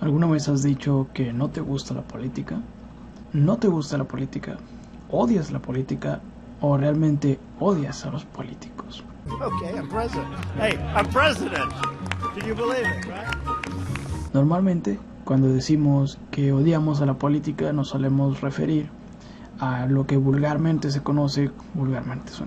¿Alguna vez has dicho que no te gusta la política? ¿No te gusta la política? ¿Odias la política? ¿O realmente odias a los políticos? Okay, I'm president. Hey, I'm president. Can you believe it, right? Normalmente, cuando decimos que odiamos a la política, nos solemos referir a lo que vulgarmente suena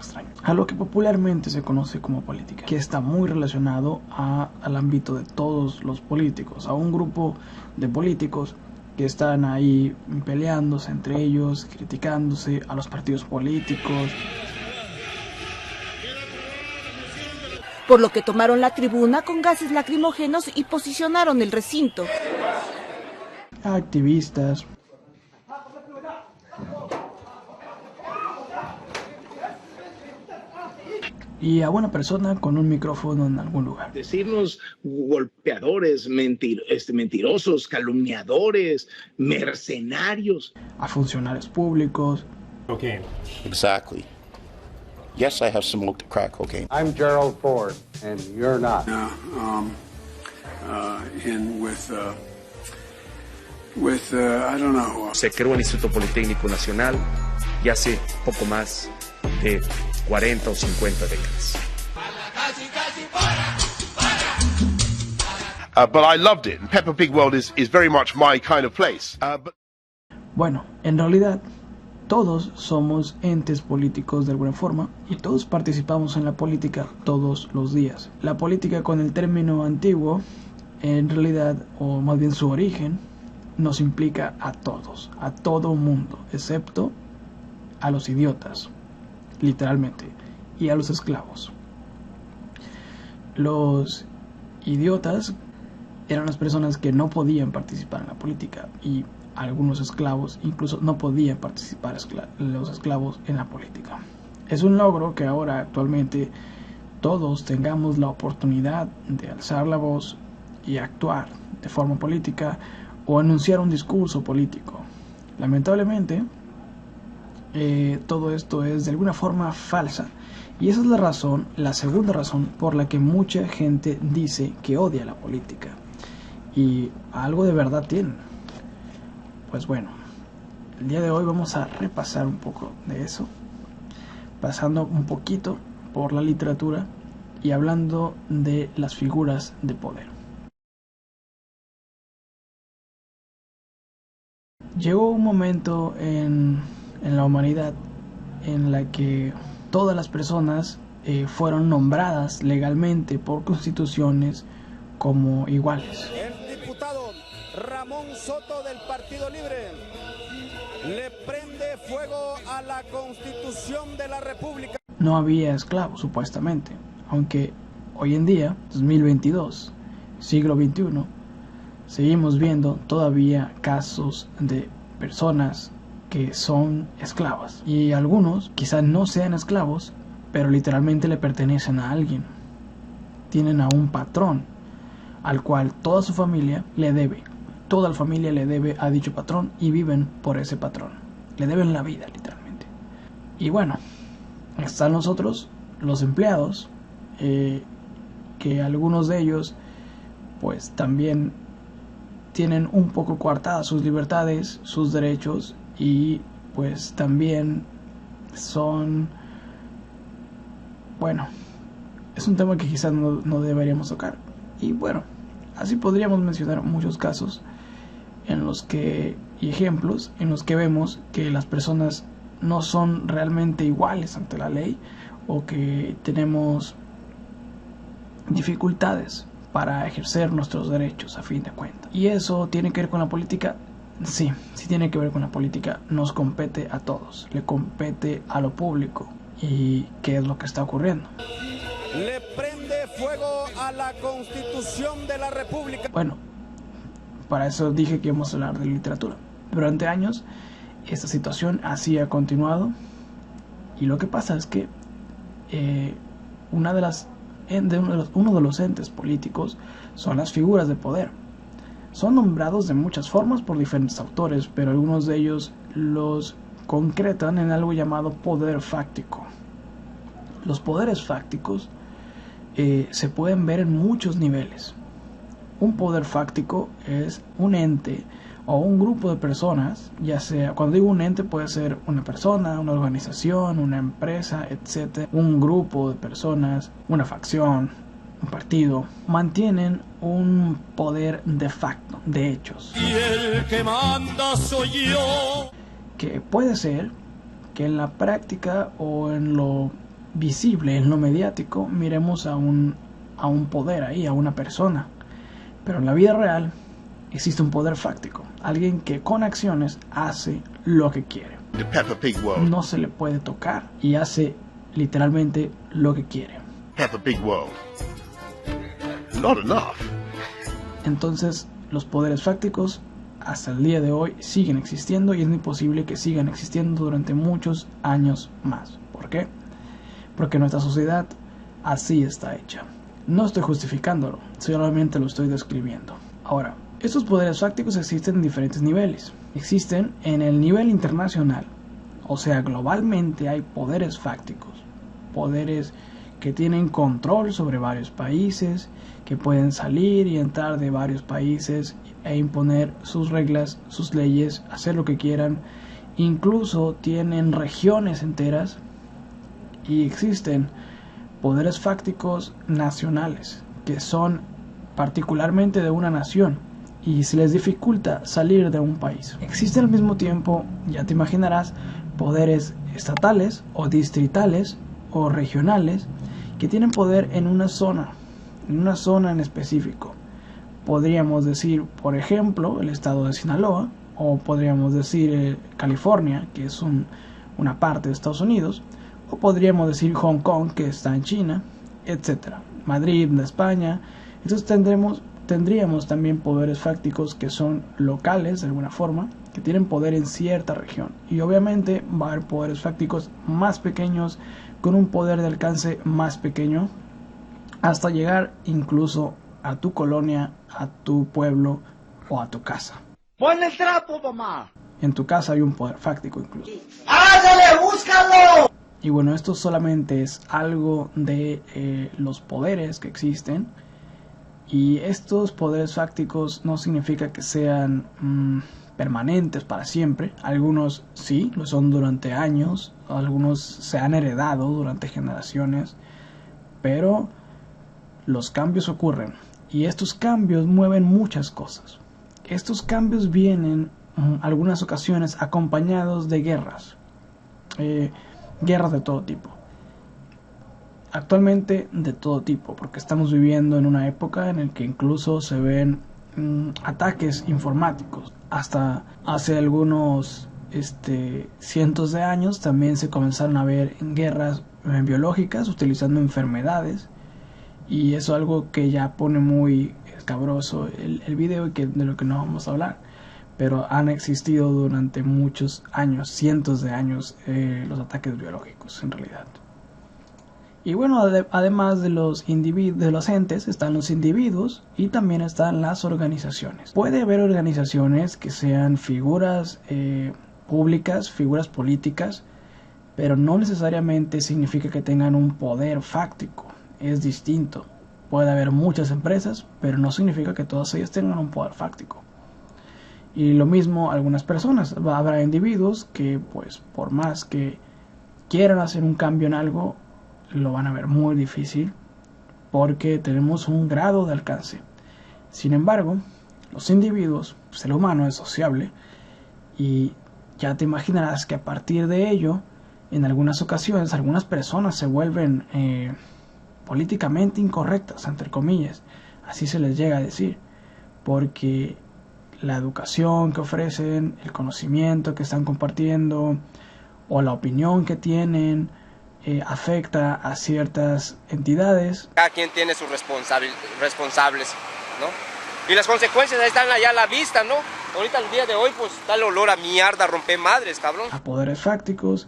extraño, a lo que popularmente se conoce como política, que está muy relacionado al ámbito de todos los políticos, a un grupo de políticos que están ahí peleándose entre ellos, criticándose a los partidos políticos. Por lo que tomaron la tribuna con gases lacrimógenos y posicionaron el recinto. A activistas, y a una persona con un micrófono en algún lugar. Decirnos golpeadores, mentirosos, calumniadores, mercenarios. A funcionarios públicos. Cocaine. Exactly. Yes, I have smoked crack cocaine. I'm Gerald Ford, and you're not. I don't know. Se creó el Instituto Politécnico Nacional y hace poco más de 40 o 50 décadas. But I loved it. Peppa Pig World is very much my kind of place. Bueno, en realidad todos somos entes políticos de alguna forma y todos participamos en la política todos los días. La política, con el término antiguo, en realidad, o más bien su origen, nos implica a todos, a todo mundo, excepto a los idiotas, literalmente, y a los esclavos. Los idiotas eran las personas que no podían participar en la política, y algunos esclavos incluso no podían participar los esclavos en la política. Es un logro que ahora actualmente todos tengamos la oportunidad de alzar la voz y actuar de forma política o anunciar un discurso político. Lamentablemente, todo esto es de alguna forma falsa, y esa es la razón, la segunda razón por la que mucha gente dice que odia la política, y algo de verdad tienen. Pues bueno, el día de hoy vamos a repasar un poco de eso, pasando un poquito por la literatura y hablando de las figuras de poder. Llegó un momento en la humanidad en la que todas las personas fueron nombradas legalmente por constituciones como iguales. El diputado Ramón Soto del Partido Libre le prende fuego a la Constitución de la República. No había esclavos, supuestamente, aunque hoy en día, 2022, siglo XXI, seguimos viendo todavía casos de personas que son esclavas, y algunos quizás no sean esclavos, pero literalmente le pertenecen a alguien. Tienen a un patrón al cual toda su familia le debe. Toda la familia le debe a dicho patrón y viven por ese patrón. Le deben la vida, literalmente. Y bueno, están nosotros, los empleados, que algunos de ellos pues también tienen un poco coartadas sus libertades, sus derechos, y pues también son, bueno, es un tema que quizás no deberíamos tocar. Y bueno, así podríamos mencionar muchos casos en los que, y ejemplos en los que vemos que las personas no son realmente iguales ante la ley, o que tenemos dificultades para ejercer nuestros derechos a fin de cuentas. ¿Y eso tiene que ver con la política? Sí tiene que ver con la política. Nos compete a todos, le compete a lo público. ¿Y qué es lo que está ocurriendo? Le prende fuego a la Constitución de la República. Bueno, para eso dije que íbamos a hablar de literatura. Durante años esta situación así ha continuado, y lo que pasa es que uno de los entes políticos son las figuras de poder. Son nombrados de muchas formas por diferentes autores, pero algunos de ellos los concretan en algo llamado poder fáctico. Los poderes fácticos se pueden ver en muchos niveles. un poder fáctico es un ente o un grupo de personas, ya sea, cuando digo un ente puede ser una persona, una organización, una empresa, etc. Un grupo de personas, una facción, un partido, mantienen un poder de facto, de hechos. Y el que manda soy yo. Que puede ser que en la práctica o en lo visible, en lo mediático, miremos a un poder ahí, a una persona. Pero en la vida real existe un poder fáctico, alguien que con acciones hace lo que quiere. The Peppa Pig world. No se le puede tocar y hace literalmente lo que quiere. Peppa Pig world. Not enough. Entonces, los poderes fácticos hasta el día de hoy siguen existiendo y es muy posible que sigan existiendo durante muchos años más. ¿Por qué? Porque nuestra sociedad así está hecha. No estoy justificándolo, solamente lo estoy describiendo. Ahora, estos poderes fácticos existen en diferentes niveles. Existen en el nivel internacional, o sea, globalmente hay poderes fácticos, poderes que tienen control sobre varios países, que pueden salir y entrar de varios países e imponer sus reglas, sus leyes, hacer lo que quieran. Incluso tienen regiones enteras y existen poderes fácticos nacionales que son particularmente de una nación y se les dificulta salir de un país. Existen al mismo tiempo, ya te imaginarás, poderes estatales o distritales o regionales que tienen poder en una zona en específico. Podríamos decir, por ejemplo, el estado de Sinaloa, o podríamos decir California, que es una parte de Estados Unidos, o podríamos decir Hong Kong, que está en China, etc. Madrid, de España. Entonces tendríamos también poderes fácticos que son locales, de alguna forma, que tienen poder en cierta región. Y obviamente va a haber poderes fácticos más pequeños, con un poder de alcance más pequeño, hasta llegar incluso a tu colonia, a tu pueblo o a tu casa. ¡Pon el trapo, mamá! En tu casa hay un poder fáctico incluso. ¡Ándale, búscalo! Y bueno, esto solamente es algo de los poderes que existen. Y estos poderes fácticos no significa que sean permanentes para siempre. Algunos sí, lo son durante años. Algunos se han heredado durante generaciones. Pero los cambios ocurren. Y estos cambios mueven muchas cosas. Estos cambios vienen en algunas ocasiones acompañados de guerras. Guerras de todo tipo. Actualmente de todo tipo, porque estamos viviendo en una época en la que incluso se ven ataques informáticos. Hasta hace algunos cientos de años también se comenzaron a ver guerras biológicas utilizando enfermedades, y eso es algo que ya pone muy escabroso el video y de lo que no vamos a hablar. Pero han existido durante muchos años, cientos de años, los ataques biológicos en realidad. Y bueno, además de los entes, están los individuos y también están las organizaciones. Puede haber organizaciones que sean figuras públicas, figuras políticas, pero no necesariamente significa que tengan un poder fáctico. Es distinto. Puede haber muchas empresas, pero no significa que todas ellas tengan un poder fáctico. Y lo mismo algunas personas. Habrá individuos que, pues, por más que quieran hacer un cambio en algo, lo van a ver muy difícil porque tenemos un grado de alcance. Sin embargo, los individuos, el ser humano es sociable, y ya te imaginarás que a partir de ello, en algunas ocasiones, algunas personas se vuelven políticamente incorrectas, entre comillas, así se les llega a decir, porque la educación que ofrecen, el conocimiento que están compartiendo o la opinión que tienen afecta a ciertas entidades. Cada quien tiene sus responsables, ¿no? Y las consecuencias están allá a la vista, ¿no? Ahorita el día de hoy, pues, da el olor a mierda, rompe madres, cabrón. A poderes fácticos,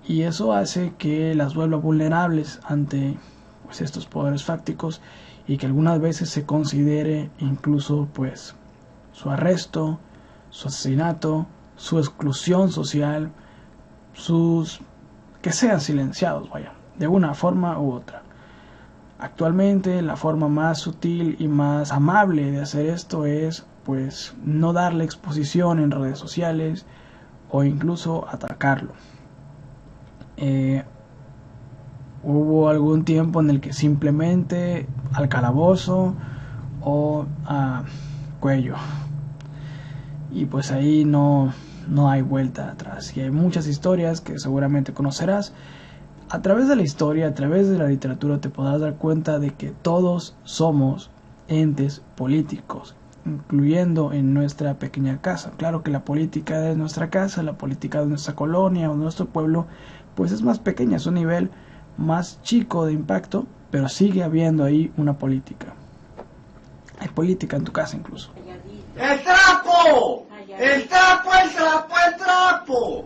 y eso hace que las vuelva vulnerables ante, pues, estos poderes fácticos, y que algunas veces se considere incluso, pues, su arresto, su asesinato, su exclusión social, que sean silenciados, vaya, de una forma u otra. Actualmente la forma más sutil y más amable de hacer esto es pues no darle exposición en redes sociales o incluso atacarlo. Hubo algún tiempo en el que simplemente al calabozo o a cuello, y pues ahí no hay vuelta atrás. Y hay muchas historias que seguramente conocerás. A través de la historia, a través de la literatura, te podrás dar cuenta de que todos somos entes políticos, incluyendo en nuestra pequeña casa. Claro que la política de nuestra casa, la política de nuestra colonia o nuestro pueblo, pues es más pequeña, es un nivel más chico de impacto, pero sigue habiendo ahí una política. Hay política en tu casa incluso. ¡El trapo! ¡El trapo, el trapo, el trapo!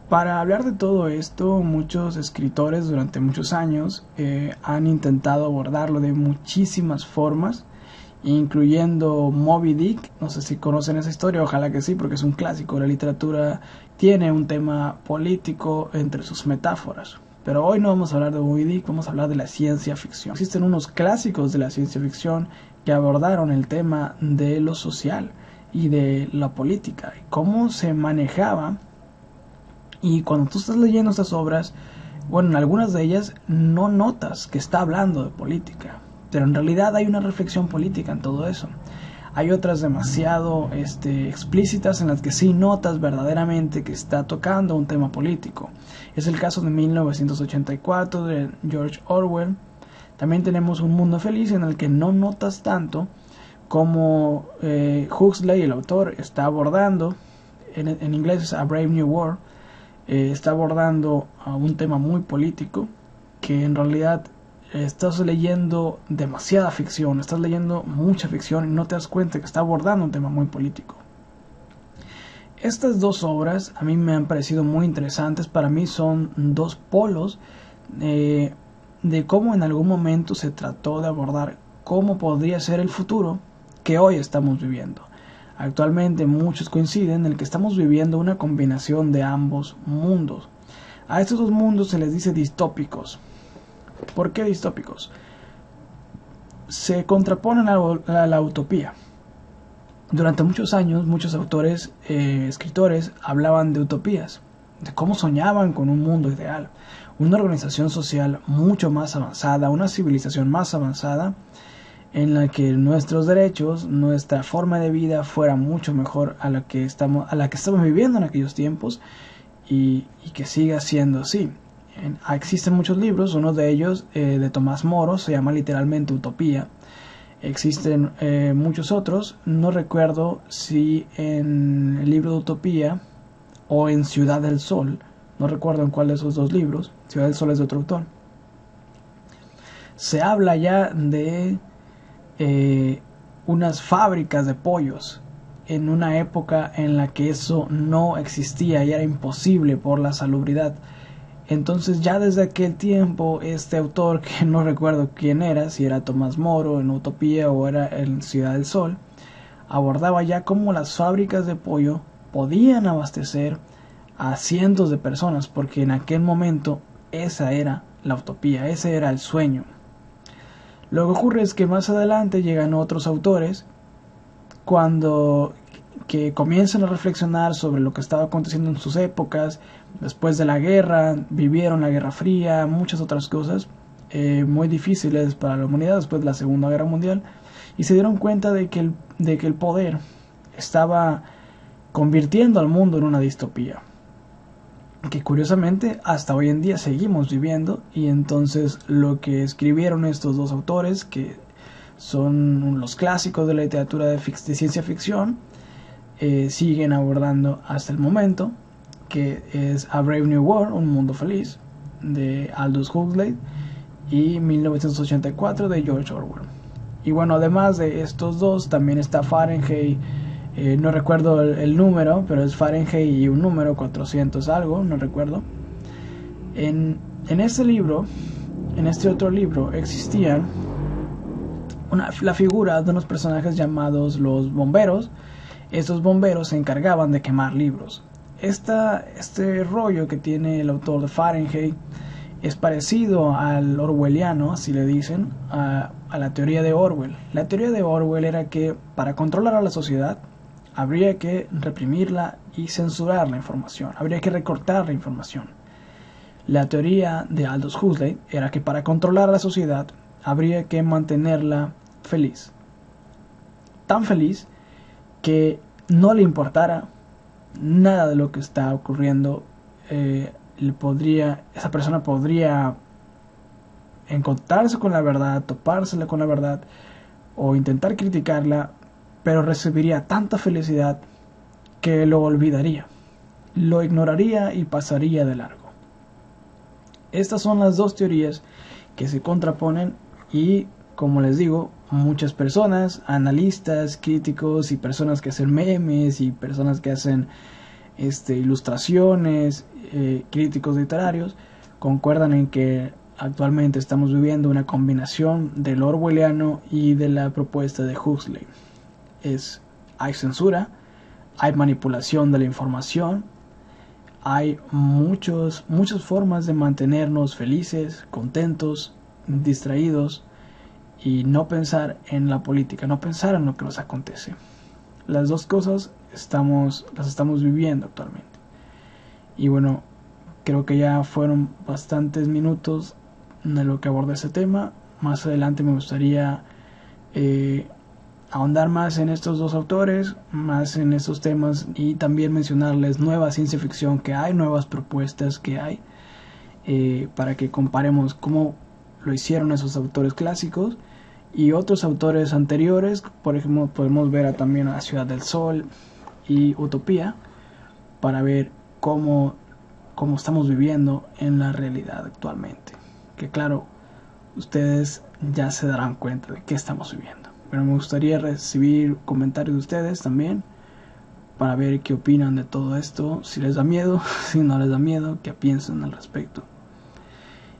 Para hablar de todo esto, muchos escritores durante muchos años han intentado abordarlo de muchísimas formas, incluyendo Moby Dick. No sé si conocen esa historia, ojalá que sí, porque es un clásico. La literatura tiene un tema político entre sus metáforas. Pero hoy no vamos a hablar de Moby Dick, vamos a hablar de la ciencia ficción. Existen unos clásicos de la ciencia ficción que abordaron el tema de lo social y de la política, y cómo se manejaba. Y cuando tú estás leyendo estas obras, bueno, en algunas de ellas no notas que está hablando de política, pero en realidad hay una reflexión política en todo eso. Hay otras demasiado explícitas en las que sí notas verdaderamente que está tocando un tema político. Es el caso de 1984 de George Orwell. También tenemos Un Mundo Feliz, en el que no notas tanto como Huxley, el autor, está abordando, en inglés es A Brave New World, está abordando un tema muy político, que en realidad estás leyendo demasiada ficción, estás leyendo mucha ficción y no te das cuenta que está abordando un tema muy político. Estas dos obras a mí me han parecido muy interesantes. Para mí son dos polos de cómo en algún momento se trató de abordar cómo podría ser el futuro que hoy estamos viviendo. Actualmente muchos coinciden en el que estamos viviendo una combinación de ambos mundos. A estos dos mundos se les dice distópicos. ¿Por qué distópicos? Se contraponen a la utopía. Durante muchos años, muchos autores, escritores, hablaban de utopías, de cómo soñaban con un mundo ideal, una organización social mucho más avanzada, una civilización más avanzada, en la que nuestros derechos, nuestra forma de vida fuera mucho mejor a la que estamos viviendo en aquellos tiempos, y que siga siendo así. Existen muchos libros, uno de ellos de Tomás Moro se llama literalmente Utopía. Existen muchos otros, no recuerdo si en el libro de Utopía o en Ciudad del Sol, no recuerdo en cuál de esos dos libros. Ciudad del Sol es de otro autor. Se habla ya de unas fábricas de pollos en una época en la que eso no existía y era imposible por la salubridad. Entonces ya desde aquel tiempo este autor, que no recuerdo quién era, si era Tomás Moro en Utopía o era en Ciudad del Sol, abordaba ya cómo las fábricas de pollo podían abastecer a cientos de personas, porque en aquel momento esa era la utopía, ese era el sueño. Lo que ocurre es que más adelante llegan otros autores que comienzan a reflexionar sobre lo que estaba aconteciendo en sus épocas, después de la guerra, vivieron la Guerra Fría, muchas otras cosas muy difíciles para la humanidad después de la Segunda Guerra Mundial, y se dieron cuenta de que el poder estaba convirtiendo al mundo en una distopía, que curiosamente hasta hoy en día seguimos viviendo. Y entonces lo que escribieron estos dos autores, que son los clásicos de la literatura de ciencia ficción, siguen abordando hasta el momento, que es A Brave New World, Un Mundo Feliz, de Aldous Huxley, y 1984 de George Orwell. Y bueno, además de estos dos, también está Fahrenheit, no recuerdo el número, pero es Fahrenheit y un número 400 algo, no recuerdo. En este libro, en este otro libro, existían la figura de unos personajes llamados los bomberos. Estos bomberos se encargaban de quemar libros. Este rollo que tiene el autor de Fahrenheit es parecido al orwelliano, así le dicen, a la teoría de Orwell. La teoría de Orwell era que para controlar a la sociedad habría que reprimirla y censurar la información, habría que recortar la información. La teoría de Aldous Huxley era que para controlar a la sociedad habría que mantenerla feliz. Tan feliz que no le importara nada de lo que está ocurriendo. Esa persona podría encontrarse con la verdad, topársela con la verdad o intentar criticarla, pero recibiría tanta felicidad que lo olvidaría, lo ignoraría y pasaría de largo. Estas son las dos teorías que se contraponen y, como les digo, muchas personas, analistas, críticos y personas que hacen memes y personas que hacen ilustraciones, críticos literarios, concuerdan en que actualmente estamos viviendo una combinación del orwelliano y de la propuesta de Huxley. Hay censura, hay manipulación de la información, hay muchas formas de mantenernos felices, contentos, distraídos y no pensar en la política, no pensar en lo que nos acontece. Las dos cosas las estamos viviendo actualmente. Y bueno, creo que ya fueron bastantes minutos de lo que abordé ese tema. Más adelante me gustaría ahondar más en estos dos autores, más en estos temas y también mencionarles nueva ciencia ficción que hay, nuevas propuestas que hay, para que comparemos cómo lo hicieron esos autores clásicos y otros autores anteriores. Por ejemplo, podemos ver también a Ciudad del Sol y Utopía para ver cómo estamos viviendo en la realidad actualmente. Que claro, ustedes ya se darán cuenta de qué estamos viviendo. Pero me gustaría recibir comentarios de ustedes también para ver qué opinan de todo esto, si les da miedo, si no les da miedo, qué piensan al respecto.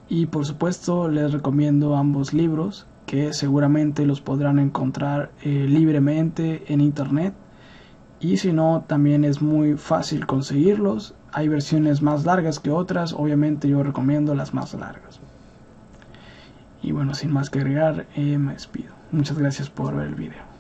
Y por supuesto les recomiendo ambos libros que seguramente los podrán encontrar libremente en internet. Y si no, también es muy fácil conseguirlos. Hay versiones más largas que otras, obviamente yo recomiendo las más largas. Y bueno, sin más que agregar, me despido. Muchas gracias por ver el video.